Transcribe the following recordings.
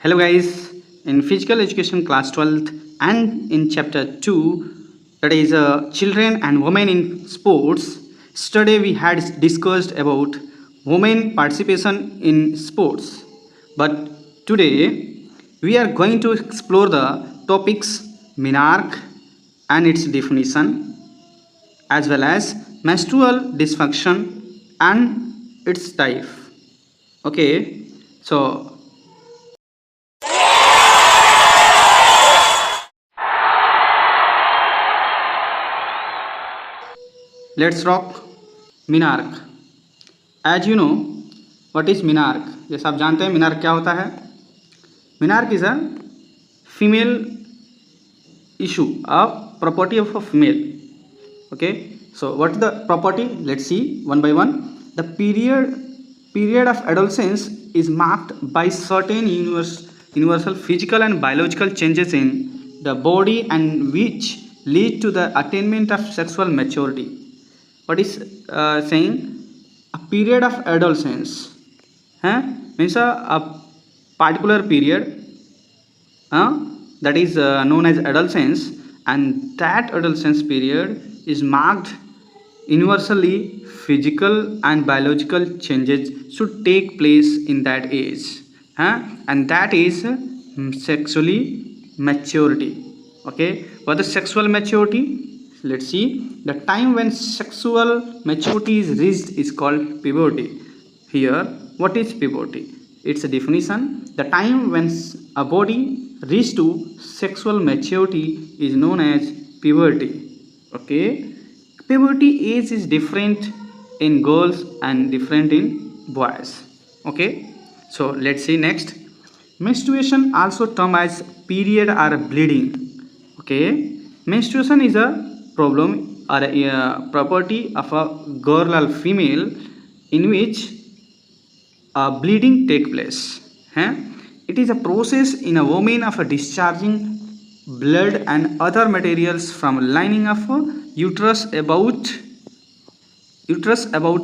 Hello guys, in physical education class 12th and in chapter 2, that is children and women in sports. Yesterday we had discussed about women participation in sports, but today we are going to explore the topics menarche and its definition, as well as menstrual dysfunction and its type. Okay, so let's rock. Menarche. As you know, what is menarche? जैसा आप जानते हैं menarche क्या होता है. Menarche is a female issue, a property of a female. Okay, so what is the property? Let's see one by one. The period of adolescence is marked by certain universal physical and biological changes in the body and which lead to the attainment of sexual maturity. What is saying? A period of adolescence means a particular period that is known as adolescence, and that adolescence period is marked universally physical and biological changes should take place in that age, and that is sexually maturity. Okay, what is sexual maturity? Let's see. The time when sexual maturity is reached is called puberty. Here, what is puberty? Its a definition. The time when a body reaches to sexual maturity is known as puberty. Okay, puberty age is different in girls and different in boys. Okay, so let's see next. Menstruation, also termed as period or bleeding. Okay, menstruation is a problem or a property of a girl or female in which bleeding take place. It is a process in a woman of a discharging blood and other materials from lining of a uterus about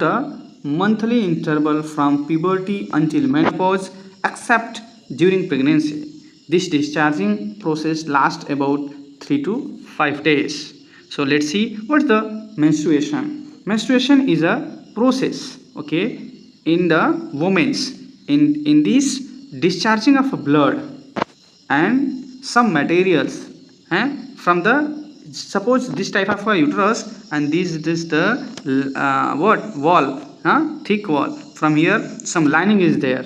a monthly interval from puberty until menopause, except during pregnancy. This discharging process lasts about 3 to 5 days. So let's see what's the menstruation. Menstruation is a process, okay, in the women's in this discharging of blood and some materials from the, suppose this type of a uterus, and this is the wall, thick wall. From here some lining is there,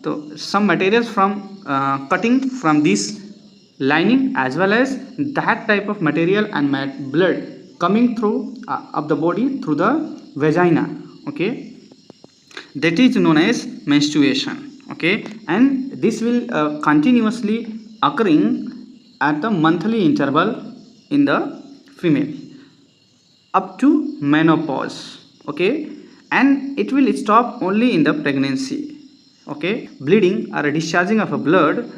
so some materials from cutting from this lining as well as that type of material and blood coming through of the body through the vagina. Okay, that is known as menstruation. Okay, and this will continuously occurring at the monthly interval in the female up to menopause. Okay, and it will stop only in the pregnancy. Okay, bleeding or a discharging of a blood,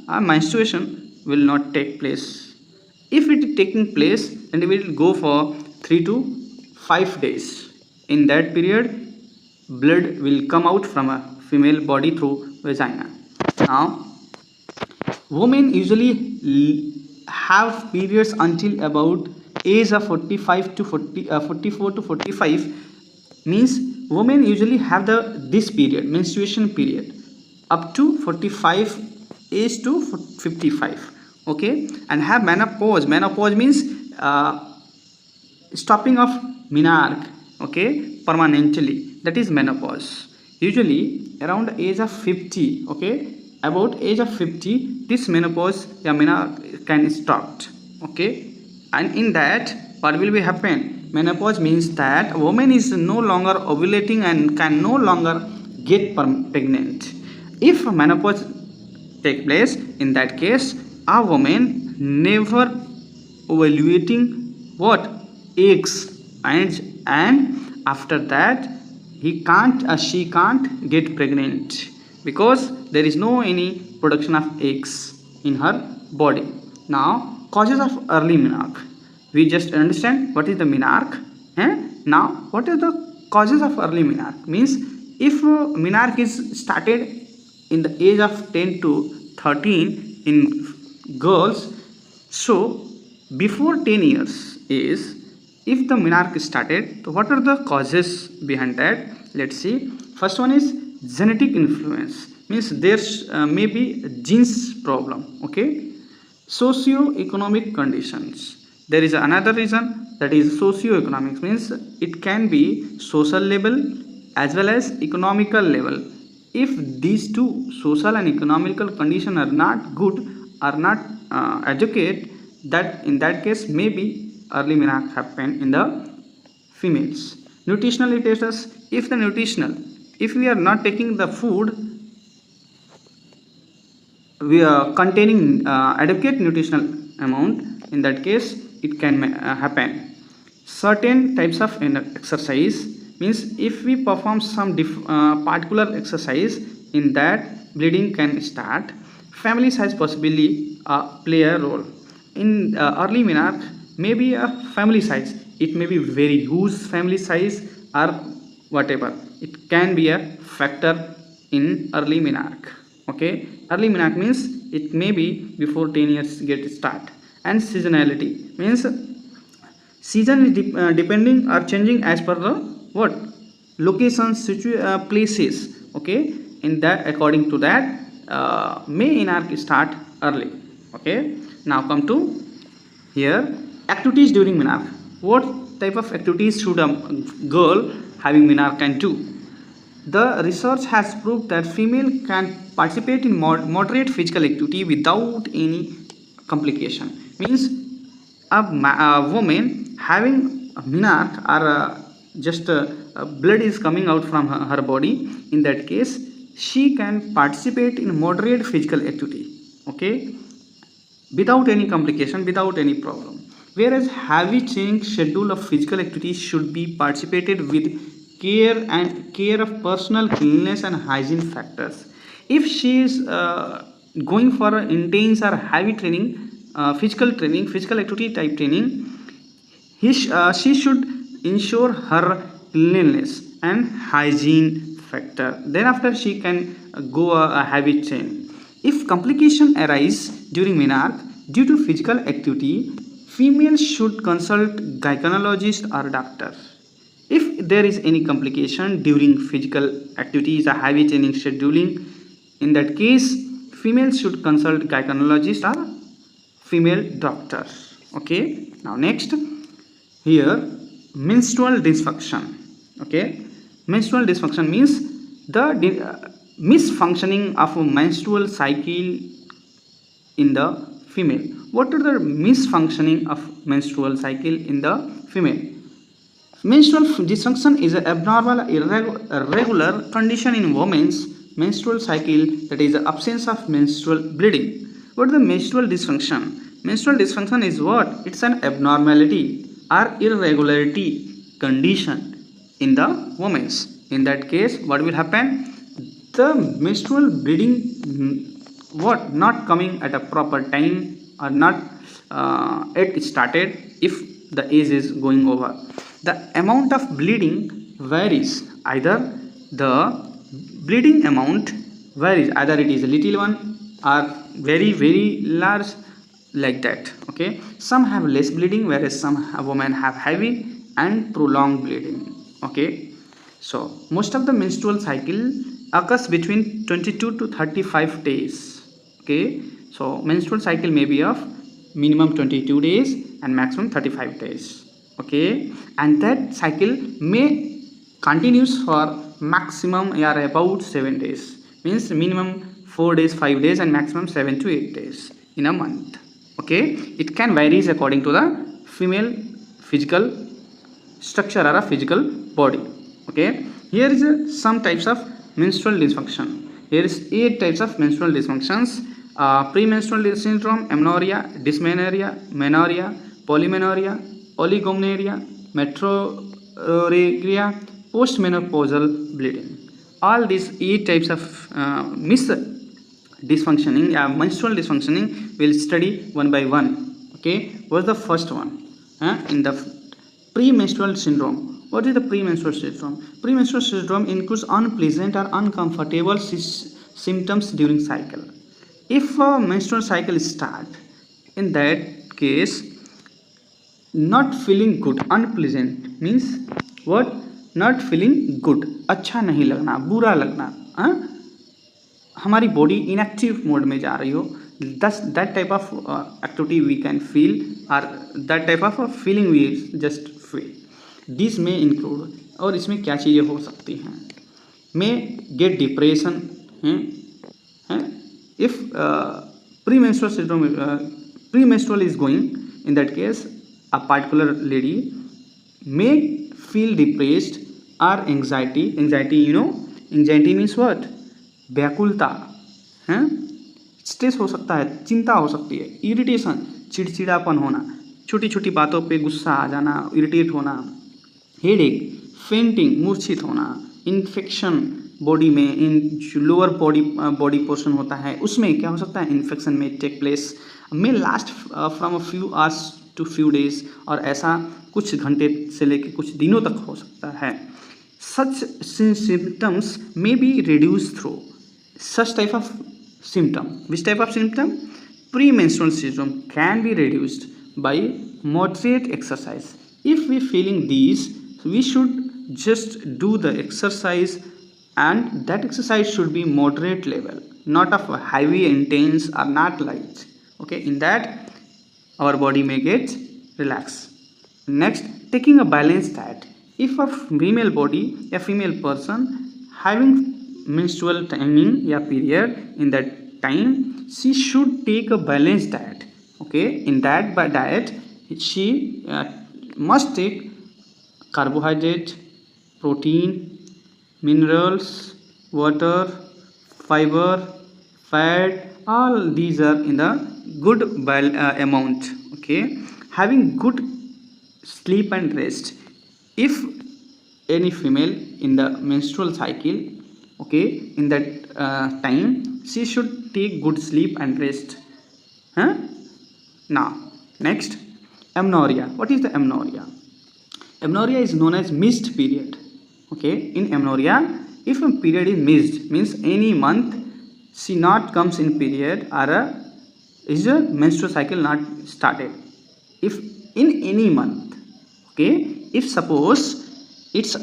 a menstruation will not take place. If it is taking place, then it will go for 3 to 5 days. In that period, blood will come out from a female body through vagina. Now, women usually have periods until about age of 45 to 44 to 45. Means women usually have this period, menstruation period, up to 45 age to 55. Okay, and have menopause. Menopause means stopping of menarche, okay, permanently. That is menopause. Usually around the age of 50. Okay, about age of 50, this menopause, menarche can stop. Okay, and in that what will be happen? Menopause means that a woman is no longer ovulating and can no longer get pregnant. If menopause take place, in that case a woman never ovulating what eggs, and after that she can't get pregnant because there is no any production of eggs in her body. Now, causes of early menarche. We just understand what is the menarche. Now, what is the causes of early menarche? Means if menarche is started in the age of 10 to 13 in girls. So before 10 years is, if the menarche started, so what are the causes behind that? Let's see. First one is genetic influence, means there's maybe genes problem. Okay, socio-economic conditions. There is another reason, that is socio-economics, means it can be social level as well as economical level. If these two, social and economical condition, are not good, are not educate, that in that case maybe early menarche happen in the females. Nutritional status, if the nutritional, if we are not taking the food we are containing adequate nutritional amount, in that case it can happen. Certain types of exercise, means if we perform some particular exercise, in that bleeding can start. Family size possibly play a role in early menarche. Maybe a family size, it may be very huge family size or whatever, it can be a factor in early menarche. Okay, early menarche means it may be before 10 years get start. And seasonality means season is depending or changing as per the what locations, places. Okay, in that, according to that, may menarche start early. Okay, now come to here activities during menarche. What type of activities should a girl having menarche can do? The research has proved that female can participate in moderate physical activity without any complication. Means a woman having a menarche or just blood is coming out from her body. In that case, she can participate in moderate physical activity. Okay, without any complication, without any problem. Whereas heavy training schedule of physical activities should be participated with care of personal cleanliness and hygiene factors. If she is going for an intense or heavy training, physical training, physical activity type training, she should ensure her cleanliness and hygiene factor. Thereafter, she can go a heavy train. If complication arise during menarche due to physical activity, females should consult gynecologist or doctor. If there is any complication during physical activities or heavy training scheduling, in that case, females should consult gynecologist or female doctor. Okay. Now next, here menstrual dysfunction. Okay, menstrual dysfunction means the misfunctioning of a menstrual cycle in the female. What are the misfunctioning of menstrual cycle in the female? Menstrual dysfunction is an abnormal, irregular condition in women's menstrual cycle, that is the absence of menstrual bleeding. What is the menstrual dysfunction? Menstrual dysfunction is what? It's an abnormality or irregularity condition in the women's. In that case, what will happen? The menstrual bleeding what not coming at a proper time or not it started if the age is going over. The amount of bleeding varies, either the bleeding amount varies, either it is a little one or very large, like that. Okay, some have less bleeding, whereas some women have heavy and prolonged bleeding. Okay, so most of the menstrual cycle occurs between 22 to 35 days. Okay, so menstrual cycle may be of minimum 22 days and maximum 35 days. Okay, and that cycle may continues for maximum or about 7 days, means minimum 4 days, 5 days and maximum 7 to 8 days in a month. Okay, it can varies according to the female physical structure or a physical body. Okay, here is some types of menstrual dysfunction. Here is 8 types of menstrual dysfunctions: premenstrual syndrome, amenorrhea, dysmenorrhea, menorrhea, polymenorrhea, oligomenorrhea, metrorrhagia, postmenopausal bleeding. All these 8 types of dysfunctioning, menstrual dysfunctioning, will study one by one. Okay, what's the first one? In the premenstrual syndrome. What is the premenstrual syndrome? Premenstrual syndrome includes unpleasant or uncomfortable symptoms during cycle. If a menstrual cycle start, in that case, not feeling good, unpleasant means what? Not feeling good, अच्छा नहीं लगना, बुरा लगना, हमारी body inactive mode में जा रही हो, that type of activity we can feel, और that type of feeling we just feel. This may include, और इसमें क्या चीज़ें हो सकती हैं? में गेट डिप्रेशन हैं if premenstrual syndrome, premenstrual is going, in that case a particular lady may feel depressed or anxiety. Anxiety means what? व्याकुलता है, स्ट्रेस हो सकता है, चिंता हो सकती है, इरिटेशन, चिड़चिड़ापन होना, छोटी छोटी बातों पे गुस्सा आ जाना, इरिटेट होना, हेडेक, फेंटिंग, मूर्छित होना, इन्फेक्शन बॉडी में, इन लोअर बॉडी पोर्शन होता है उसमें क्या हो सकता है? इन्फेक्शन में टेक प्लेस, में last from a few hours to few days, और ऐसा कुछ घंटे से लेकर कुछ दिनों तक हो सकता है। Such symptoms may be reduce through such type of symptom. Which type of symptom? Premenstrual syndrome can be reduced by moderate exercise. If we feeling these, we should just do the exercise, and that exercise should be moderate level, not of heavy, intense, or not light. Okay, in that our body may get relaxed. Next, taking a balanced diet. If a female body, a female person having menstrual timing या period, in that time she should take a balanced diet. Okay, in that diet she must take carbohydrate, protein, minerals, water, fiber, fat, all these are in the good amount. Okay, having good sleep and rest. If any female in the menstrual cycle, okay, in that time she should take good sleep and rest. Now next, amenorrhea. What is the amenorrhea? Amenorrhea is known as missed period. Okay, in amenorrhea, if a period is missed, means any month she not comes in period, or is a menstrual cycle not started. If in any month, okay, if suppose it's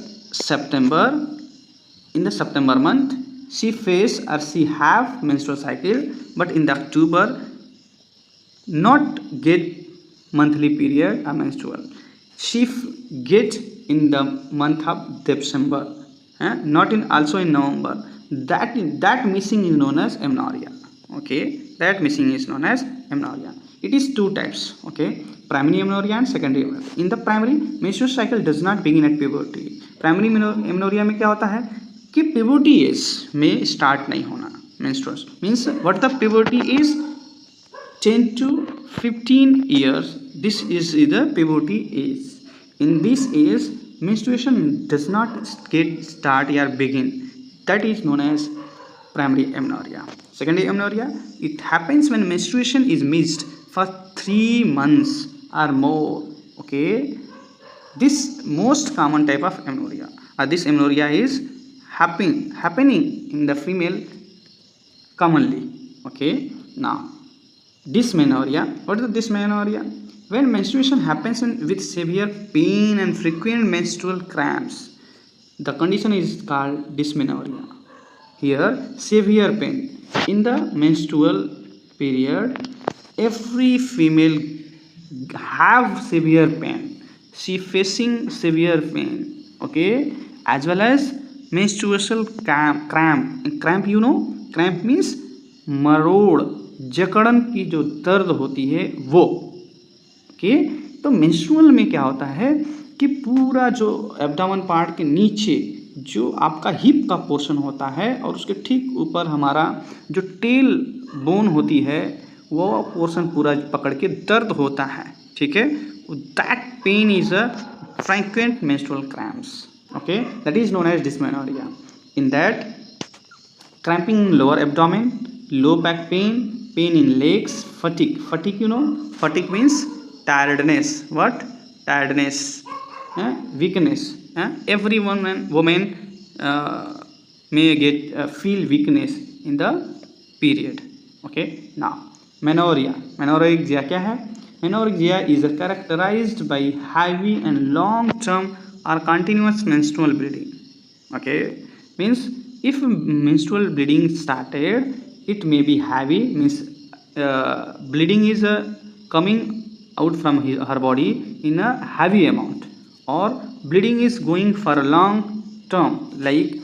September, in the September month she face or she have menstrual cycle, but in the October not get monthly period or menstrual, she get in the month of December, not in also in November, that missing is known as amenorrhea. Okay, that missing is known as amenorrhea. It is two types. Okay, primary amenorrhea and secondary amenorrhea. In the primary, menstrual cycle does not begin at puberty. Primary amenorrhea में क्या होता है कि puberty as में start नहीं होना menstrual, means what the puberty is 10 to 15 years, this is the puberty age. In this age menstruation does not get start or begin, that is known as primary amenorrhea. Secondary amenorrhea, it happens when menstruation is missed for 3 months or more. Okay, this most common type of amenorrhea, this amenorrhea is happening in the female commonly. Okay, now dysmenorrhea. What is the dysmenorrhea? When menstruation happens with severe pain and frequent menstrual cramps, the condition is called dysmenorrhea. Here severe pain in the menstrual period, every female have severe pain, she facing severe pain. Okay, as well as menstrual cramp, you know, cramp means मरोड़, जकड़न की जो दर्द होती है वो। Okay, तो menstrual में क्या होता है कि पूरा जो एब्डोमेन पार्ट के नीचे जो आपका हिप का पोर्शन होता है और उसके ठीक ऊपर हमारा जो टेल बोन होती है वो पोर्शन पूरा पकड़ के दर्द होता है। ठीक है, that pain is a frequent menstrual cramps. Okay, that is known as dysmenorrhea. In that, cramping in lower abdomen, low back pain, pain in legs, fatigue, you know, fatigue means tiredness. What? Tiredness, weakness. Every woman may get feel weakness in the period. Okay, now menorrhagia क्या है? Menorrhagia is characterized by heavy and long term or continuous menstrual bleeding. Okay, means if menstrual bleeding started, it may be heavy, means bleeding is coming out from her body in a heavy amount, or bleeding is going for a long term, like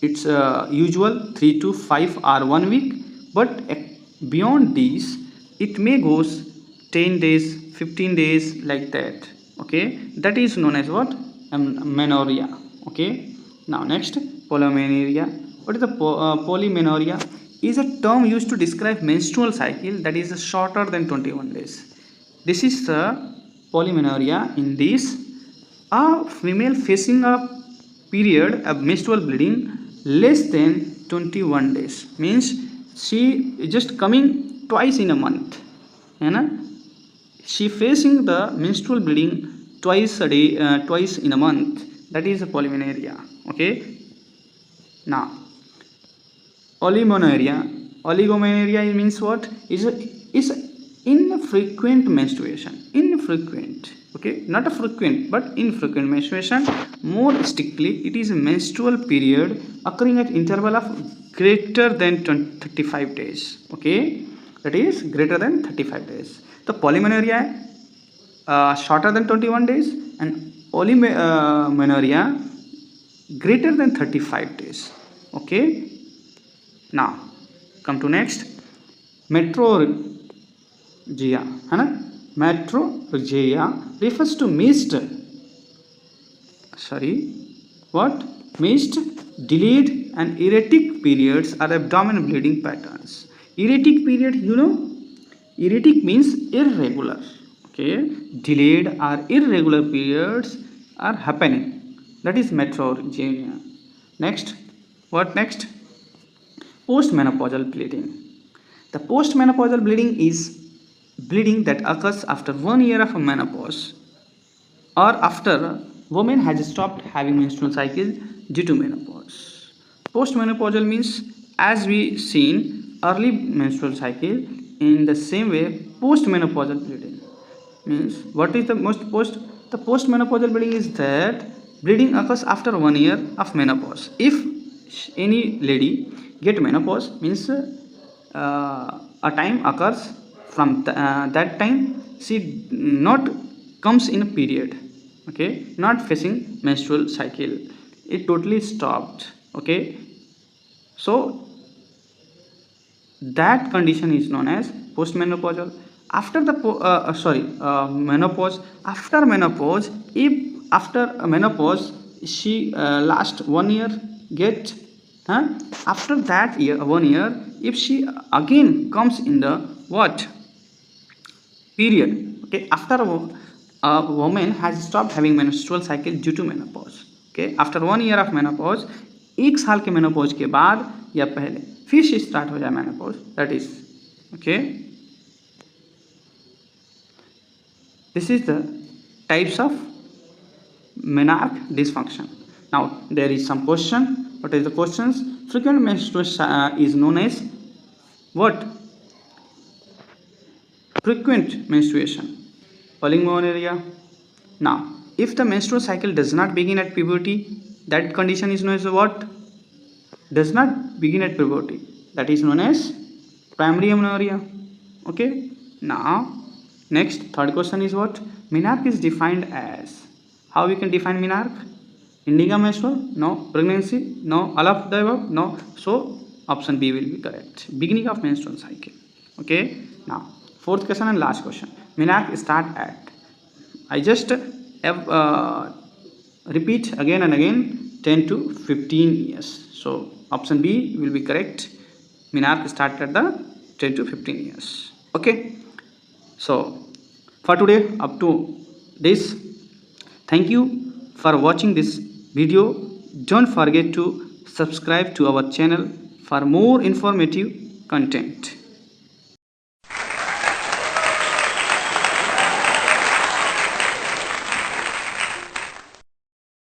it's usual 3 to 5 or 1 week, but beyond this it may goes 10 days 15 days like that. Okay, that is known as what? Menorrhea. Okay, now next, polymenorrhea. What is the polymenorrhea? Is a term used to describe menstrual cycle that is shorter than 21 days. This is the polymenorrhea. In this, a female facing a period of menstrual bleeding less than 21 days, means she just coming twice in a month, है ना? She facing the menstrual bleeding twice a day, twice in a month. That is a polymenorrhea. Okay, now oligomenorrhea means what? Is infrequent menstruation. Infrequent. Okay, not a frequent but infrequent menstruation. More strictly, it is a menstrual period occurring at interval of greater than 35 days. Okay, that is greater than 35 days. The polymenorrhea shorter than 21 days, and oligomenorrhea greater than 35 days. Okay, now come to next, metrorrhagia, है ना? Metrorrhagia refers to missed, delayed and erratic periods or abdominal bleeding patterns. Erratic period, you know, erratic means irregular. Okay, delayed or irregular periods are happening. That is metrorrhagia. Next, what next? Postmenopausal bleeding. The postmenopausal bleeding is bleeding that occurs after 1 year of menopause, or after woman has stopped having menstrual cycle due to menopause. Postmenopausal means, as we seen early menstrual cycle, in the same way postmenopausal bleeding means, what is the postmenopausal bleeding is that bleeding occurs after 1 year of menopause. If any lady get menopause, means a time occurs from that time she not comes in a period. Okay, not facing menstrual cycle, it totally stopped. Okay, so that condition is known as postmenopausal. After the menopause, after menopause, if after menopause she last 1 year get, after that year 1 year, if she again comes in the what period, okay, after a woman has stopped having menstrual cycle due to menopause. Okay, after 1 year of menopause, 1 साल के menopause के बाद या पहले फिर से start हो जाए menopause. That is okay. This is the types of menarche dysfunction. Now there is some question. What is the questions? Frequent menstruation is known as what? Frequent menstruation, oligomenorrhea. Now if the menstrual cycle does not begin at puberty, that condition is known as what? Does not begin at puberty, that is known as primary amenorrhea. Okay, now next, third question is what? Menarche is defined as. How we can define menarche? Indica menstrual? No. Pregnancy? No. All of the above? No. So option B will be correct. Beginning of menstrual cycle. Okay, now fourth question and last question. Menarche start at, I just repeat again and again, 10 to 15 years. So option B will be correct. Menarche start at the 10 to 15 years. Okay, so for today up to this, thank you for watching this video. Don't forget to subscribe to our channel for more informative content.